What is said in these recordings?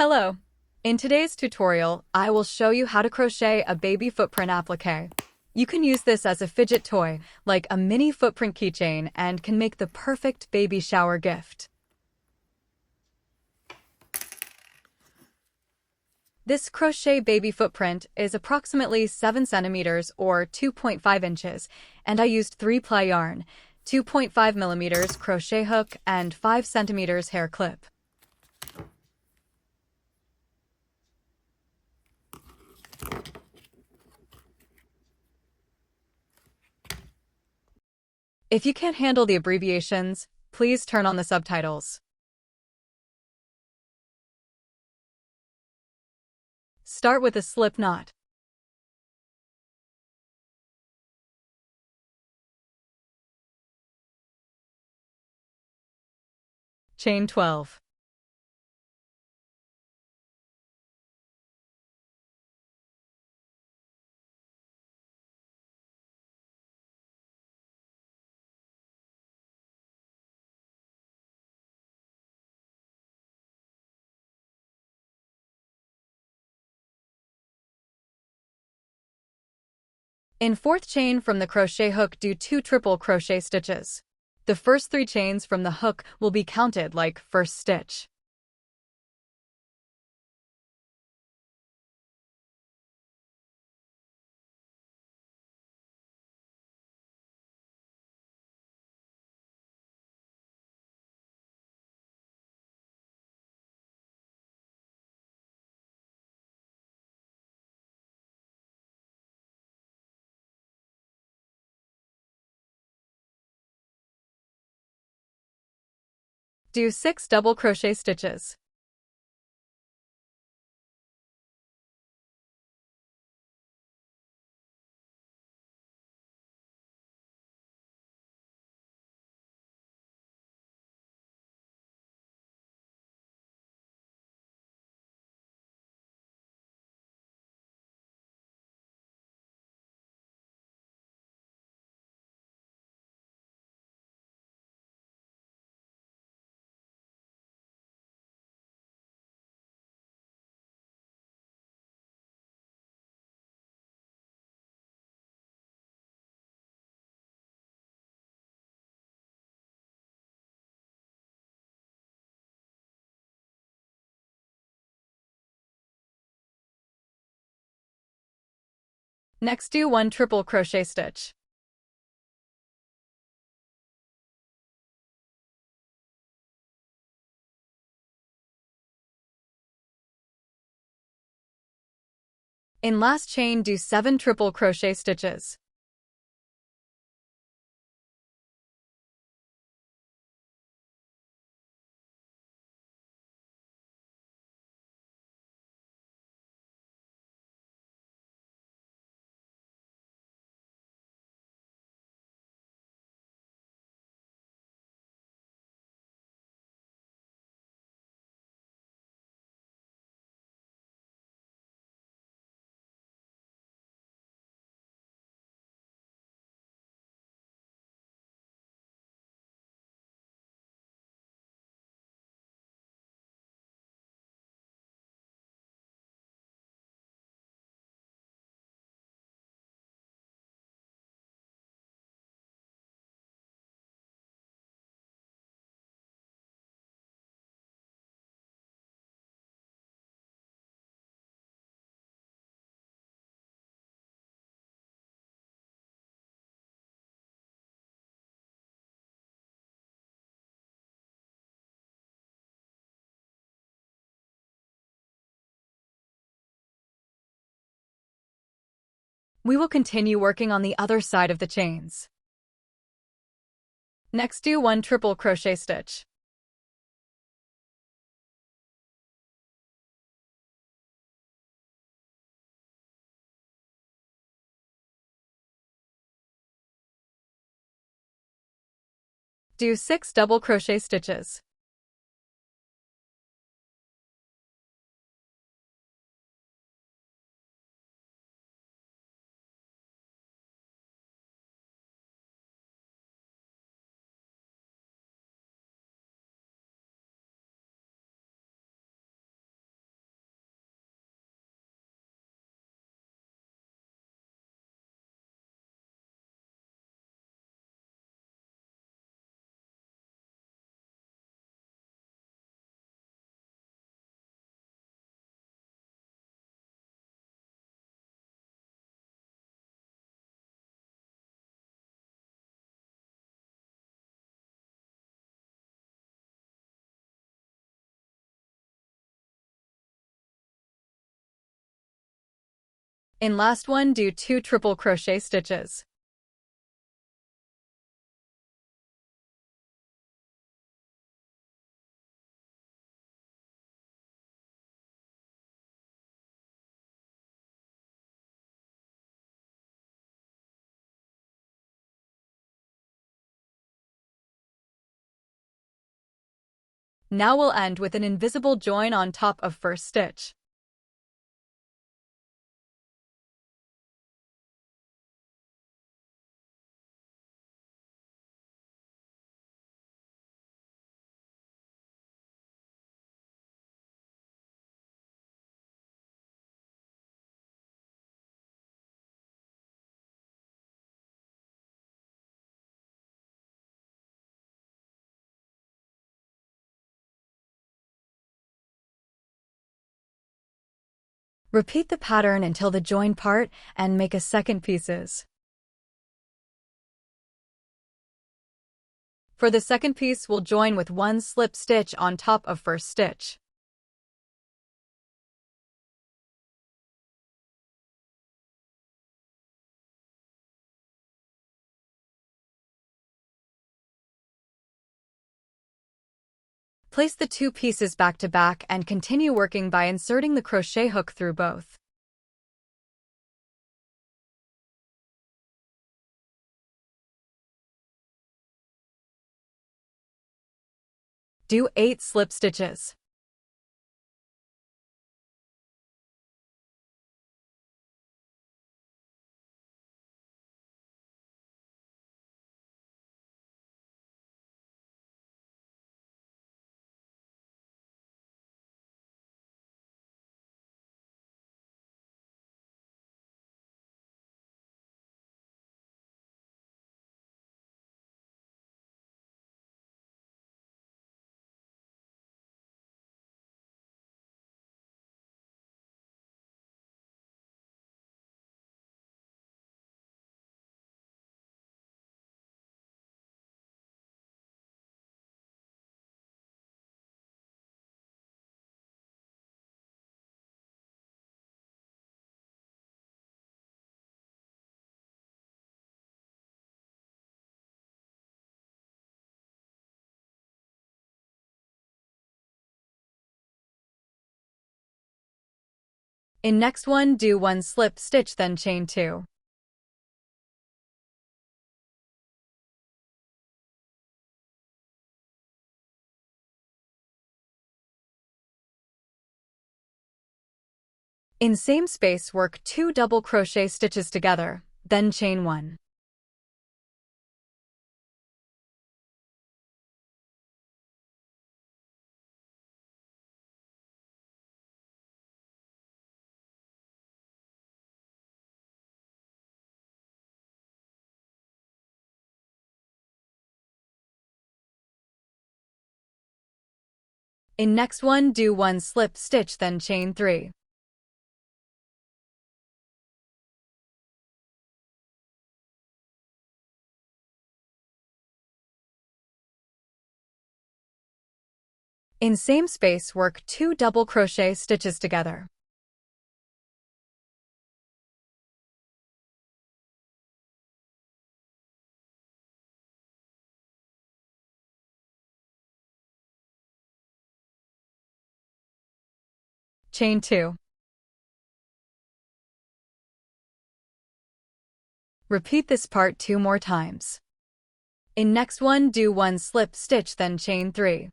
Hello! In today's tutorial, I will show you how to crochet a baby footprint applique. You can use this as a fidget toy, like a mini footprint keychain, and can make the perfect baby shower gift. This crochet baby footprint is approximately 7 centimeters or 2.5 inches, and I used 3-ply yarn, 2.5 millimeters crochet hook, and 5 centimeters hair clip. If you can't handle the abbreviations, please turn on the subtitles. Start with a slip knot. Chain 12. In fourth chain from the crochet hook, do 2 triple crochet stitches. The first 3 chains from the hook will be counted like first stitch. Do 6 double crochet stitches. Next, do 1 triple crochet stitch. In last chain, do 7 triple crochet stitches. We will continue working on the other side of the chains. Next, do 1 triple crochet stitch. Do 6 double crochet stitches. In last one, do 2 triple crochet stitches. Now we'll end with an invisible join on top of first stitch. Repeat the pattern until the join part and make a second pieces. For the second piece, we'll join with 1 slip stitch on top of first stitch. Place the 2 pieces back to back and continue working by inserting the crochet hook through both. Do 8 slip stitches. In next one, do 1 slip stitch, then chain 2. In same space, work 2 double crochet stitches together, then chain 1. In next one, do 1 slip stitch, then chain 3. In same space, work 2 double crochet stitches together. Chain 2. Repeat this part 2 more times. In next one, do 1 slip stitch, then chain 3.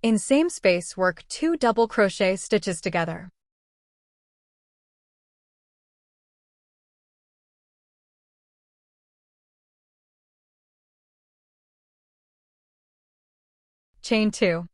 In same space, work 2 double crochet stitches together. Chain 2.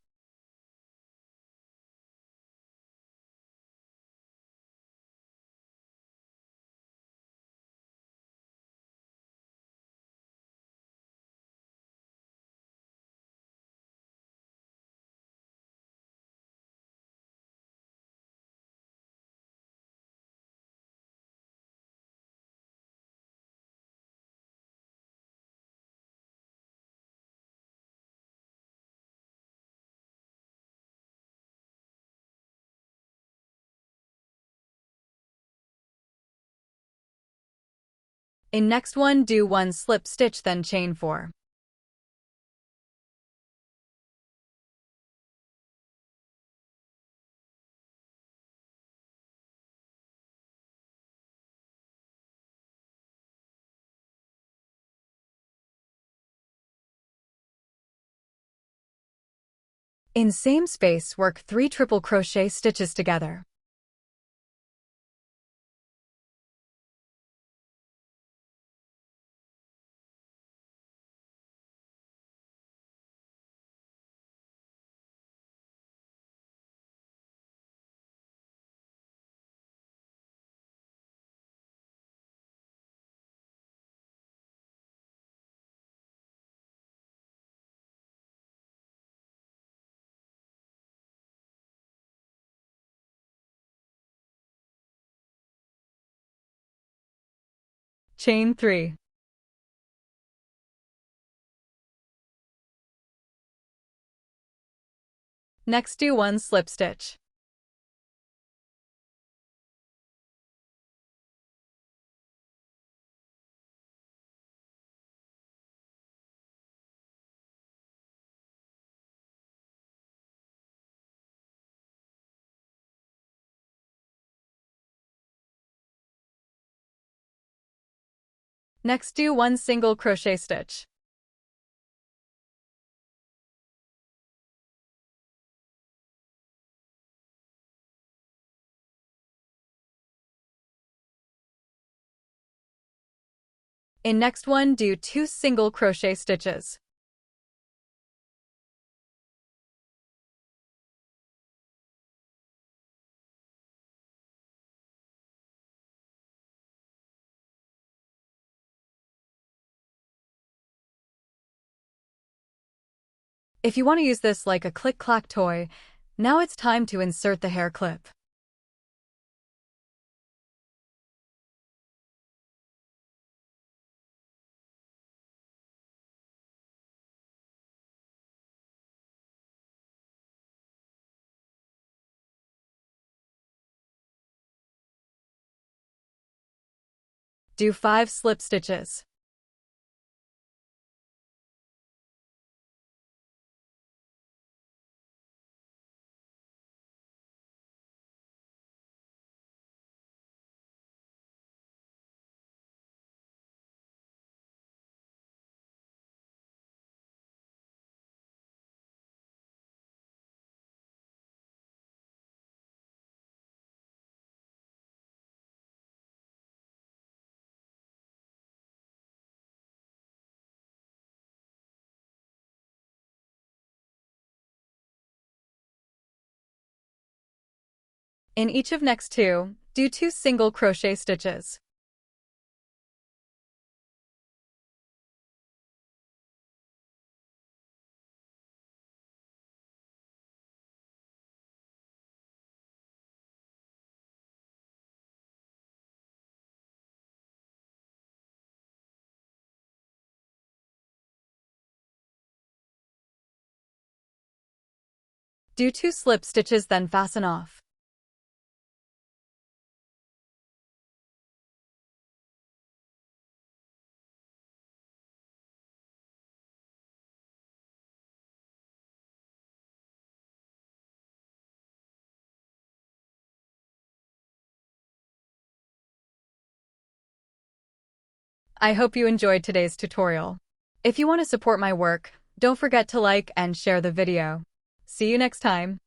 In next one, do 1 slip stitch, then chain 4. In same space, work 3 triple crochet stitches together. Chain 3. Next, do 1 slip stitch. Next, do 1 single crochet stitch. In next one, do 2 single crochet stitches. If you want to use this like a click-clack toy, now it's time to insert the hair clip. Do 5 slip stitches. In each of next 2, do 2 single crochet stitches. Do 2 slip stitches, then fasten off. I hope you enjoyed today's tutorial. If you want to support my work, don't forget to like and share the video. See you next time.